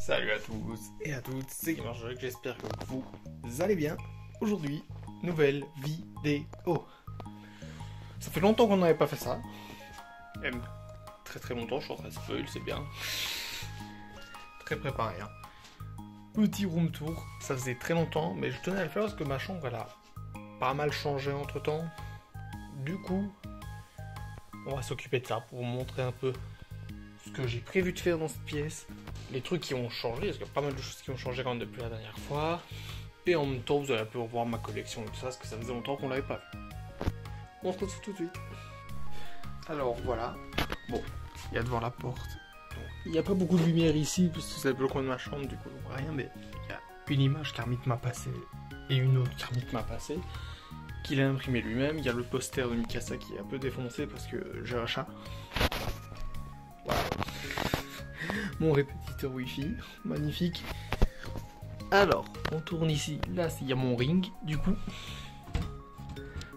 Salut à tous et à toutes, c'est Gamerjug, j'espère que vous allez bien. Aujourd'hui, nouvelle vidéo. Ça fait longtemps qu'on n'avait pas fait ça. Même très longtemps, je suis en train de spoil, c'est bien. Très préparé, hein. Petit room tour, ça faisait très longtemps, mais je tenais à le faire parce que ma chambre, elle a pas mal changé entre temps. Du coup, on va s'occuper de ça pour vous montrer un peu ce que j'ai prévu de faire dans cette pièce, les trucs qui ont changé, parce qu'il y a pas mal de choses qui ont changé quand même depuis la dernière fois, et en même temps vous allez un peu revoir ma collection et tout ça, parce que ça faisait longtemps qu'on l'avait pas vu. On se retrouve tout de suite. Alors voilà, bon, il y a devant la porte, il n'y a pas beaucoup de lumière ici, parce que c'est le coin de ma chambre, du coup on voit rien, mais il y a une image qu'Armit m'a passée, et une autre qu'Armit m'a passée, qu'il a imprimé lui-même. Il y a le poster de Mikasa qui est un peu défoncé parce que j'ai un chat. Voilà. Mon répétiteur wifi, magnifique. Alors, on tourne ici. Là, il y a mon ring, du coup.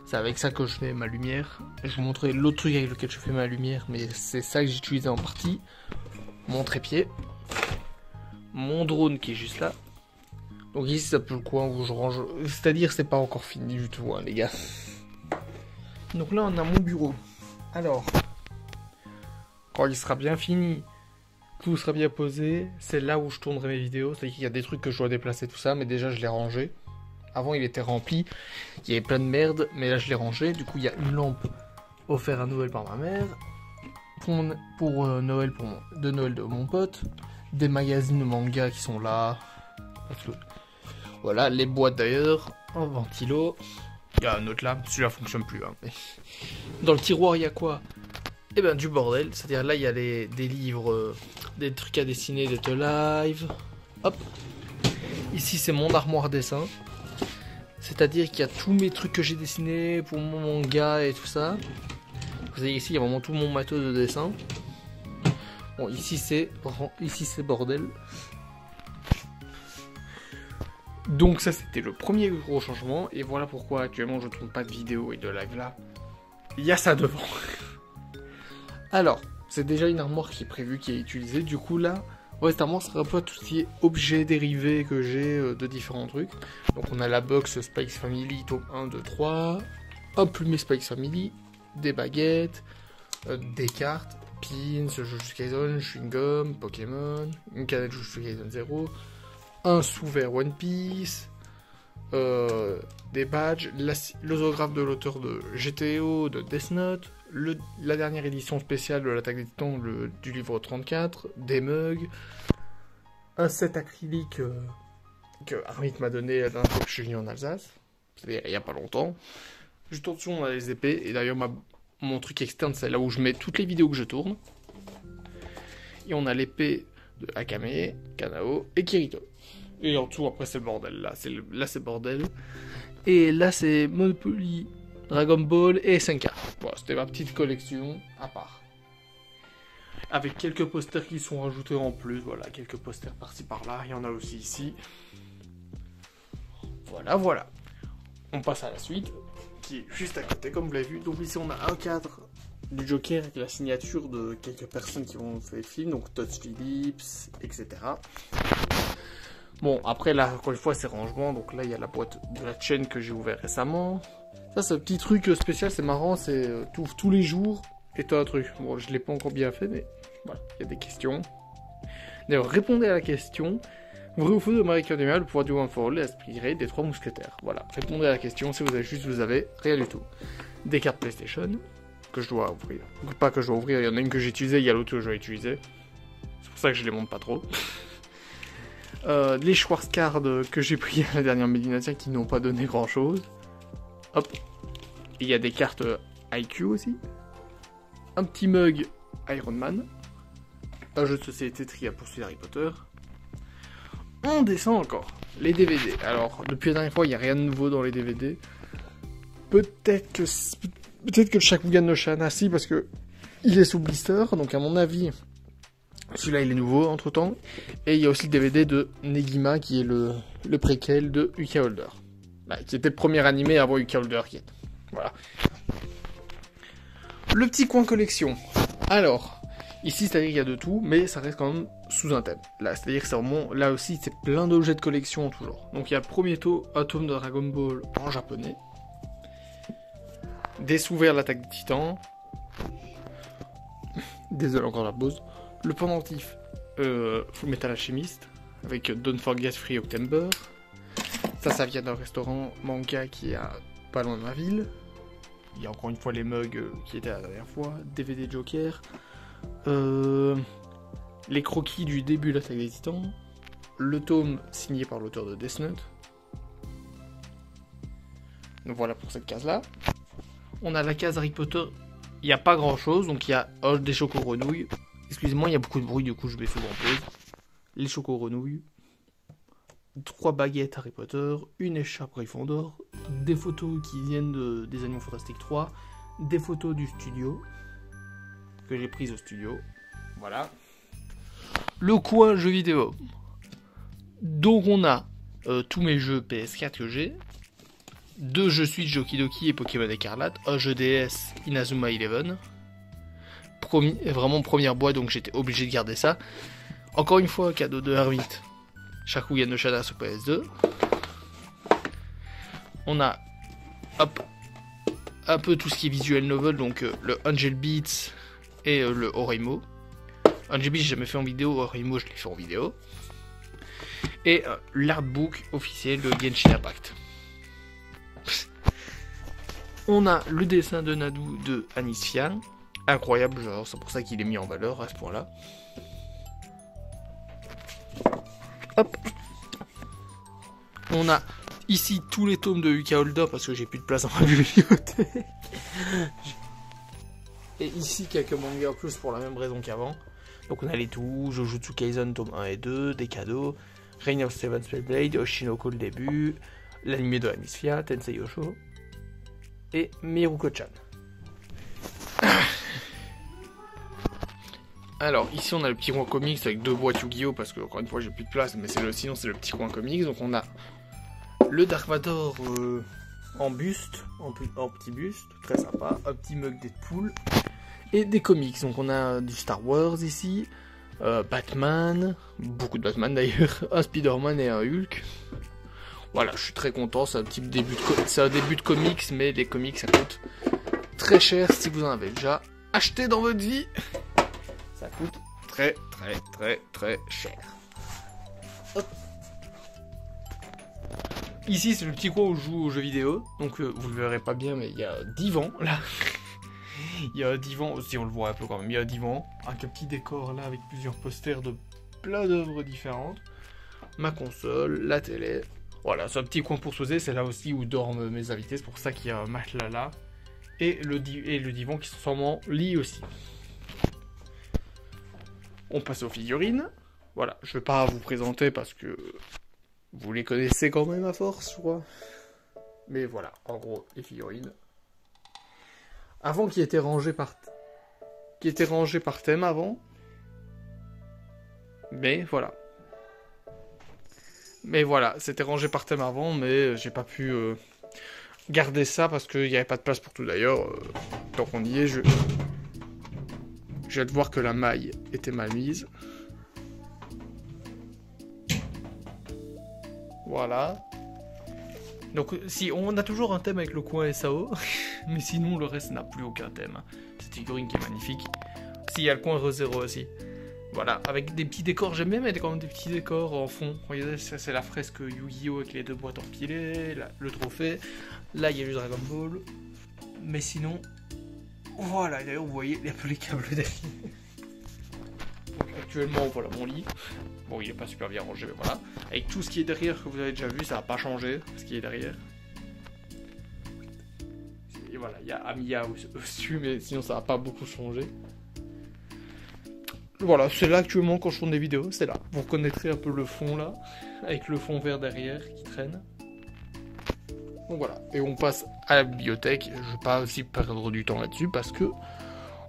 C'est avec ça que je fais ma lumière. Je vous montrerai l'autre truc avec lequel je fais ma lumière, mais c'est ça que j'utilisais en partie. Mon trépied. Mon drone qui est juste là. Donc ici, c'est un peu le coin où je range. C'est-à-dire, c'est pas encore fini du tout, hein, les gars. Donc là, on a mon bureau. Alors, quand il sera bien fini, tout sera bien posé, c'est là où je tournerai mes vidéos. C'est-à-dire qu'il y a des trucs que je dois déplacer, tout ça, mais déjà, je l'ai rangé. Avant, il était rempli. Il y avait plein de merde, mais là, je l'ai rangé. Du coup, il y a une lampe offerte à Noël par ma mère. Pour Noël, de Noël de mon pote. Des magazines de manga qui sont là. Voilà, les boîtes d'ailleurs, un ventilo. Il y a un autre là, celui-là fonctionne plus. Hein, mais... Dans le tiroir, il y a quoi? Eh ben, du bordel. C'est-à-dire là, il y a des livres, des trucs à dessiner, des live. Hop. Ici, c'est mon armoire dessin. C'est-à-dire qu'il y a tous mes trucs que j'ai dessinés pour mon manga et tout ça. Vous voyez ici, il y a vraiment tout mon matos de dessin. Bon, ici, c'est bordel. Donc ça c'était le premier gros changement, et voilà pourquoi actuellement je ne tourne pas de vidéo et de live là. Il y a ça devant. Alors, c'est déjà une armoire qui est prévue, qui est utilisée, du coup là, cette armoire sera pas tout ce qui est objet dérivé que j'ai de différents trucs. Donc on a la box Spikes Family, tome 1, 2, 3, un plumet Spikes Family, des baguettes, des cartes, pins, Jujutsu Kaisen, chewing gum, Pokémon, une canette Jujutsu Kaisen 0, un sous-vert One Piece, des badges, l'autographe de l'auteur de GTO, de Death Note, la dernière édition spéciale de l'Attaque des Titans du livre 34, des mugs, un set acrylique que Armit m'a donné la dernière fois que je suis venu en Alsace, c'est-à-dire il n'y a pas longtemps. Juste en dessous on a les épées, et d'ailleurs mon truc externe c'est là où je mets toutes les vidéos que je tourne. Et on a l'épée de Akame, Kanao et Kirito. Et en dessous, après, c'est le bordel. Là, c'est bordel. Et là, c'est Monopoly, Dragon Ball et SNK. Voilà, c'était ma petite collection à part. Avec quelques posters qui sont rajoutés en plus. Voilà, quelques posters par-ci par-là. Il y en a aussi ici. Voilà. On passe à la suite, qui est juste à côté, comme vous l'avez vu. Donc ici, on a un cadre du Joker avec la signature de quelques personnes qui vont faire le film. Donc Todd Phillips, etc. Bon, après là, encore une fois, c'est rangement. Donc là, il y a la boîte de la chaîne que j'ai ouvert récemment. Ça, c'est un petit truc spécial, c'est marrant. C'est t'ouvres tous les jours et t'as un truc. Bon, je l'ai pas encore bien fait, mais voilà, il y a des questions. D'ailleurs, répondez à la question. Vrai ou faux de Marie Academia, le pouvoir du One for All est inspiré des 3 mousquetaires. Voilà, répondez à la question. Si vous avez juste, vous avez rien du tout. Des cartes PlayStation que je dois ouvrir. Pas que je dois ouvrir, il y en a une que j'ai utilisée, il y a l'autre que je dois utiliser. C'est pour ça que je les montre pas trop. Les Schwarzcard que j'ai pris à la dernière Médinatia qui n'ont pas donné grand chose. Hop. Il y a des cartes IQ aussi. Un petit mug Iron Man. Un jeu de société Tria poursuite Harry Potter. On descend encore. Les DVD. Alors, depuis la dernière fois, il n'y a rien de nouveau dans les DVD. Peut-être que le Shakugan no Shana, si, parce que il est sous blister. Donc, à mon avis, celui-là, il est nouveau entre-temps. Et il y a aussi le DVD de Negima, qui est le préquel de Uka Holder. Bah, qui était le premier animé avant Uka Holder. Voilà. Le petit coin collection. Alors, ici, c'est-à-dire qu'il y a de tout, mais ça reste quand même sous un thème. Là, c'est-à-dire que c'est vraiment, là aussi, c'est plein d'objets de collection en tout genre. Donc il y a le premier tome de Dragon Ball en japonais. Des sous-verts l'attaque des titans. Désolé encore la pause. Le pendentif Full Metal Alchemist avec Don't Forget Free October. Ça vient d'un restaurant manga qui est pas loin de ma ville. Il y a encore une fois les mugs qui étaient la dernière fois. DVD Joker. Les croquis du début de l'attaque des titans. Le tome signé par l'auteur de Death Note. Donc voilà pour cette case là. On a la case Harry Potter. Il n'y a pas grand chose. Donc il y a des choco-grenouilles. Excusez-moi, il y a beaucoup de bruit, du coup je vais souvent en pause. Les choco-grenouilles. 3 baguettes Harry Potter. Une écharpe Gryffondor. Des photos qui viennent des Animaux Fantastiques 3. Des photos du studio. Que j'ai prises au studio. Voilà. Le coin jeux vidéo. Donc on a tous mes jeux PS4 que j'ai. 2 jeux Switch, Doki et Pokémon Écarlate. Un jeu DS, Inazuma Eleven. Vraiment première boîte, donc j'étais obligé de garder ça. Encore une fois, cadeau de Hermite. Shakugan no Shada sur PS2. On a un peu tout ce qui est visual novel, donc le Angel Beats et le Oreimo. Angel Beats, j'ai jamais fait en vidéo, Oreimo, je l'ai fait en vidéo. Et l'artbook officiel de Genshin Impact. On a le dessin de Nadu de Anis Fian. Incroyable, genre, c'est pour ça qu'il est mis en valeur à ce point-là. Hop. On a ici tous les tomes de Yuka Holder parce que j'ai plus de place dans ma bibliothèque. Et ici quelques mangas en plus pour la même raison qu'avant. Donc on a les tout, Jujutsu Kaisen tome 1 et 2, des cadeaux, Reign of Seven Spellblade, Oshinoko le début, l'anime de Anis Fian, Tensei Yosho et Miruko-chan. Alors ici on a le petit coin comics avec 2 boîtes Yu-Gi-Oh parce que encore une fois j'ai plus de place, mais sinon c'est le petit coin comics. Donc on a le Dark Vador en buste, en petit buste, très sympa, un petit mug Deadpool et des comics. Donc on a du Star Wars ici, Batman, beaucoup de Batman d'ailleurs, un Spider-Man et un Hulk. Voilà, je suis très content, c'est un petit début de comics, mais les comics ça coûte très cher si vous en avez déjà acheté dans votre vie. Ça coûte très cher. Hop. Ici c'est le petit coin où je joue aux jeux vidéo. Donc vous le verrez pas bien mais il y a un divan là. Il y a un divan aussi, on le voit un peu quand même. Il y a un divan avec un petit décor là avec plusieurs posters de plein d'œuvres différentes. Ma console, la télé. Voilà, c'est un petit coin pour se poser. C'est là aussi où dorment mes invités. C'est pour ça qu'il y a un matelas là. Et le divan qui se transforme en lit aussi. On passe aux figurines. Voilà, je vais pas vous présenter parce que vous les connaissez quand même à force, je crois. Mais voilà, en gros, les figurines. Avant qui étaient rangées par thème avant. Mais voilà. C'était rangé par thème avant, mais j'ai pas pu garder ça parce qu'il n'y avait pas de place pour tout. D'ailleurs, tant qu'on y est, je viens de voir que la maille était mal mise. Voilà. Donc si on a toujours un thème avec le coin SAO, mais sinon le reste n'a plus aucun thème. Cette figurine qui est magnifique. Si, il y a le coin ReZero aussi. Voilà, avec des petits décors, j'aime bien mettre quand même des petits décors en fond. Regardez, ça c'est la fresque Yu-Gi-Oh avec les 2 boîtes empilées, le trophée. Là il y a du Dragon Ball. Mais sinon, voilà, d'ailleurs vous voyez, il y a un peu les câbles d'affilée. Donc actuellement voilà mon lit. Bon, il est pas super bien rangé, mais voilà. Avec tout ce qui est derrière que vous avez déjà vu, ça n'a pas changé, ce qui est derrière. Et voilà, il y a Amiya au-dessus, mais sinon ça n'a pas beaucoup changé. Voilà, c'est là actuellement quand je tourne des vidéos, c'est là. Vous reconnaîtrez un peu le fond là, avec le fond vert derrière qui traîne. Donc voilà, et on passe à la bibliothèque. Je ne vais pas aussi perdre du temps là-dessus parce que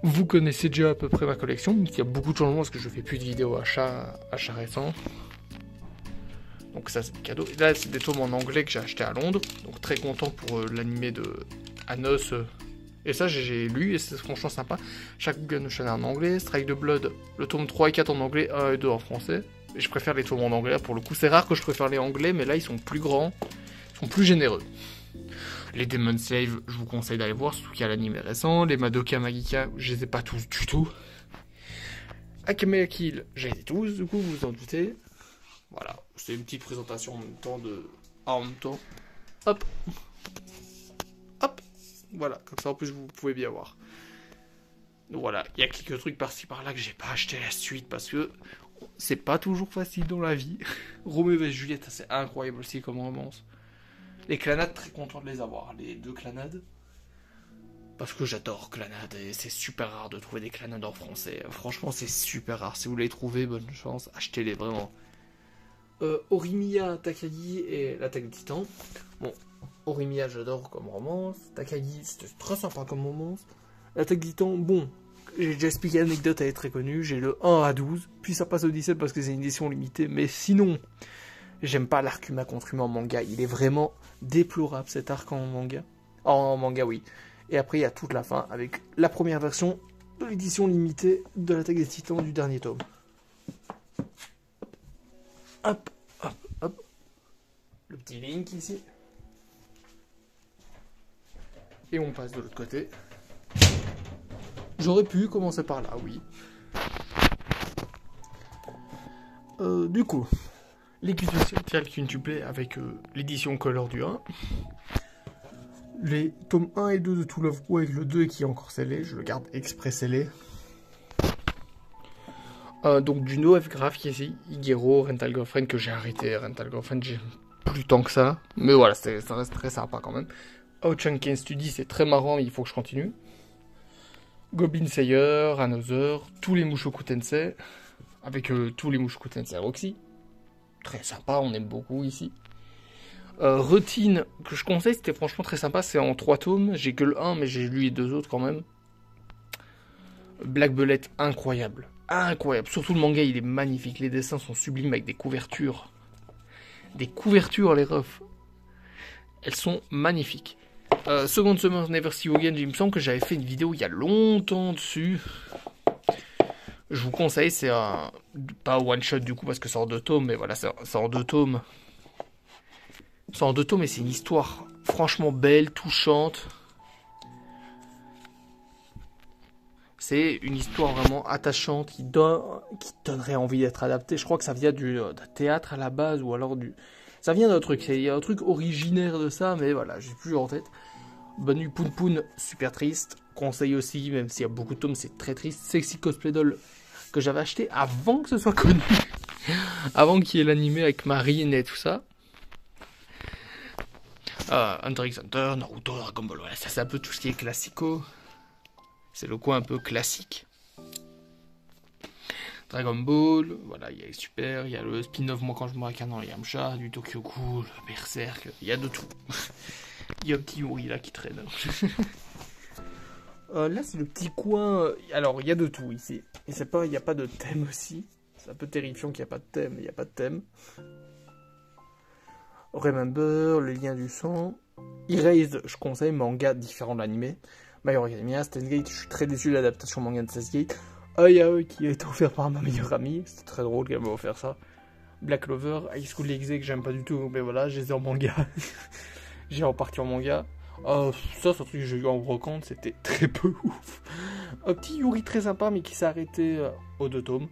vous connaissez déjà à peu près ma collection. Il y a beaucoup de changements parce que je fais plus de vidéos achat récents. Donc ça c'est des cadeaux. Et là c'est des tomes en anglais que j'ai acheté à Londres. Donc très content pour l'animé de Anos Et ça, j'ai lu, et c'est franchement sympa. Shakugan Shonen en anglais, Strike de Blood, le tome 3 et 4 en anglais, 1 et 2 en français. Et je préfère les tomes en anglais, pour le coup. C'est rare que je préfère les anglais, mais là, ils sont plus grands, ils sont plus généreux. Les Demon Slave, je vous conseille d'aller voir, surtout qu'il y a l'anime récent. Les Madoka Magica, je les ai pas tous du tout. Akame Kill, j'ai les tous, du coup, vous vous en doutez. Voilà, c'est une petite présentation en même temps de... Ah, en même temps. Hop. Hop. Voilà, comme ça en plus vous pouvez bien voir. Donc voilà, il y a quelques trucs par-ci par-là que j'ai pas acheté la suite parce que c'est pas toujours facile dans la vie. Roméo vs Juliette, c'est incroyable aussi comme romance. Les Clanades, très content de les avoir, les 2 Clanades. Parce que j'adore Clanades et c'est super rare de trouver des Clanades en français. Franchement, c'est super rare. Si vous les trouvez, bonne chance, achetez-les vraiment. Orimiya, Takagi et l'attaque des titans. Bon, Orimiya, j'adore comme romance. Takagi, c'était très sympa comme romance. L'attaque des titans, bon, j'ai déjà expliqué l'anecdote, elle est très connue. J'ai le 1 à 12, puis ça passe au 17 parce que c'est une édition limitée. Mais sinon, j'aime pas l'arc Uma contre Uma en manga. Il est vraiment déplorable cet arc en manga. En manga, oui. Et après, il y a toute la fin avec la première version de l'édition limitée de l'attaque des titans du dernier tome. Hop, hop, hop. Le petit link ici. Et on passe de l'autre côté. J'aurais pu commencer par là, oui. Du coup, l'équipe sociale quintuplée avec l'édition Color du 1. Les tomes 1 et 2 de To Love Ru avec le 2 qui est encore scellé. Je le garde exprès scellé. Donc du No F Graph qui est ici, Higero, Rental Girlfriend que j'ai arrêté, Rental Girlfriend j'ai plus tant que ça, mais voilà, ça reste très sympa quand même. Ouchanken Study c'est très marrant, il faut que je continue. Goblin Slayer, Another, tous les Mushoku Tensei, avec tous les Mushoku Tensei Roxy, très sympa, on aime beaucoup ici. Routine que je conseille, c'était franchement très sympa, c'est en 3 tomes, j'ai que le 1 mais j'ai lu les 2 autres quand même. Black Bullet, incroyable. Incroyable, surtout le manga il est magnifique, les dessins sont sublimes avec des couvertures. Des couvertures les refs. Elles sont magnifiques. Second Summer Never See You Again, il me semble que j'avais fait une vidéo il y a longtemps dessus. Je vous conseille, c'est un... pas one shot du coup parce que c'est en 2 tomes, mais voilà, c'est en 2 tomes. C'est en 2 tomes et c'est une histoire franchement belle, touchante. C'est une histoire vraiment attachante qui donnerait envie d'être adaptée. Je crois que ça vient du théâtre à la base ou alors du... Ça vient d'un truc, il y a un truc originaire de ça, mais voilà, j'ai plus en tête. Bonne nuit Poun Poun, super triste. Conseil aussi, même s'il y a beaucoup de tomes, c'est très triste. Sexy Cosplay Doll, que j'avais acheté avant que ce soit connu. Avant qu'il y ait l'animé avec Marine et tout ça. Hunter x Hunter, Naruto, Dragon Ball, voilà, ça c'est un peu tout ce qui est classico. C'est le coin un peu classique. Dragon Ball, voilà, il y a les super, il y a le spin-off Moi quand je me regarde dans les Yamcha, du Tokyo Ghoul, Berserk, il y a de tout. Il y a un petit Yuri là qui traîne. Là c'est le petit coin, alors il y a de tout ici. Et c'est pas, il n'y a pas de thème aussi. C'est un peu terrifiant qu'il n'y a pas de thème, il n'y a pas de thème. Remember, le lien du sang. Erased, je conseille, manga différent de l'animé. My Hero Academia, Steins Gate, je suis très déçu de l'adaptation manga de Steins Gate. Yaoi qui a été offert par ma meilleure amie, c'était très drôle qu'elle m'a offert ça. Black Clover, High School DxD que j'aime pas du tout, mais voilà, je les ai en manga. J'ai reparti en manga. Ça c'est un truc que j'ai eu en brocante, c'était très peu ouf. Un petit Yuri très sympa, mais qui s'est arrêté aux 2 tomes.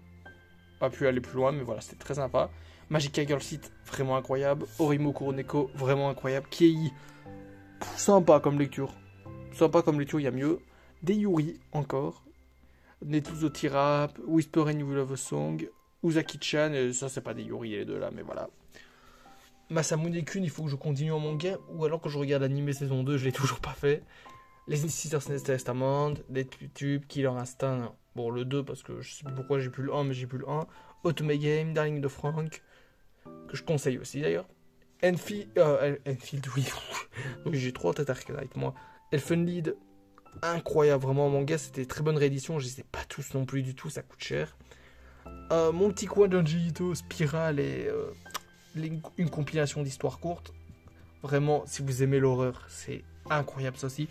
Pas pu aller plus loin, mais voilà, c'était très sympa. Magica Girl Seat, vraiment incroyable. Orimo Kuroneko, vraiment incroyable. Kei, sympa comme lecture. Sympa comme lecture, il y a mieux. Des Yuri, encore. Netuzo Tirap, Whisper and You Love a Song, Uzaki-chan, ça c'est pas des Yuri les deux là, mais voilà. Masamune Kun, il faut que je continue en manga, ou alors que je regarde l'anime saison 2, je l'ai toujours pas fait. Les Sisters Testament, Dead YouTube, Killer Instinct, bon le 2 parce que je sais plus pourquoi j'ai plus le 1, mais j'ai plus le 1. Otome Game, Darling de Frank, que je conseille aussi d'ailleurs. Enfield, oui, oui j'ai trop en tête Arcanite moi. Elfenlied, incroyable, vraiment en manga, c'était très bonne réédition, je les ai pas tous non plus du tout, ça coûte cher. Mon petit coin d'Unji Ito, Spiral et une compilation d'histoires courtes. Vraiment, si vous aimez l'horreur, c'est incroyable ça aussi.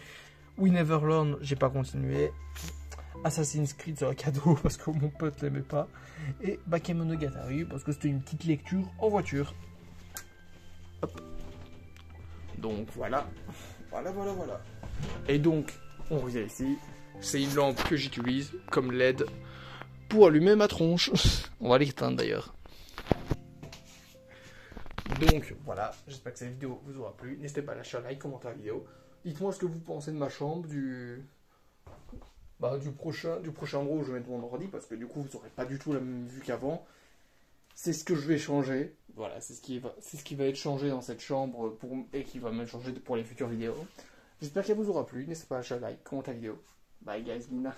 We Never Learn, j'ai pas continué. Assassin's Creed sur un cadeau parce que mon pote l'aimait pas. Et Bakemonogatari parce que c'était une petite lecture en voiture. Hop. Donc voilà. Voilà. Et donc, on revient ici. C'est une lampe que j'utilise comme LED pour allumer ma tronche. On va l'éteindre d'ailleurs. Donc voilà, j'espère que cette vidéo vous aura plu. N'hésitez pas à lâcher un like, commenter la vidéo. Dites-moi ce que vous pensez de ma chambre, du prochain endroit où je vais mettre mon ordi, parce que du coup vous n'aurez pas du tout la même vue qu'avant. C'est ce que je vais changer. Voilà, c'est ce qui va être changé dans cette chambre et qui va même changer pour les futures vidéos. J'espère qu'elle vous aura plu. N'hésitez pas à lâcher un like, commenter la vidéo. Bye guys, Mina.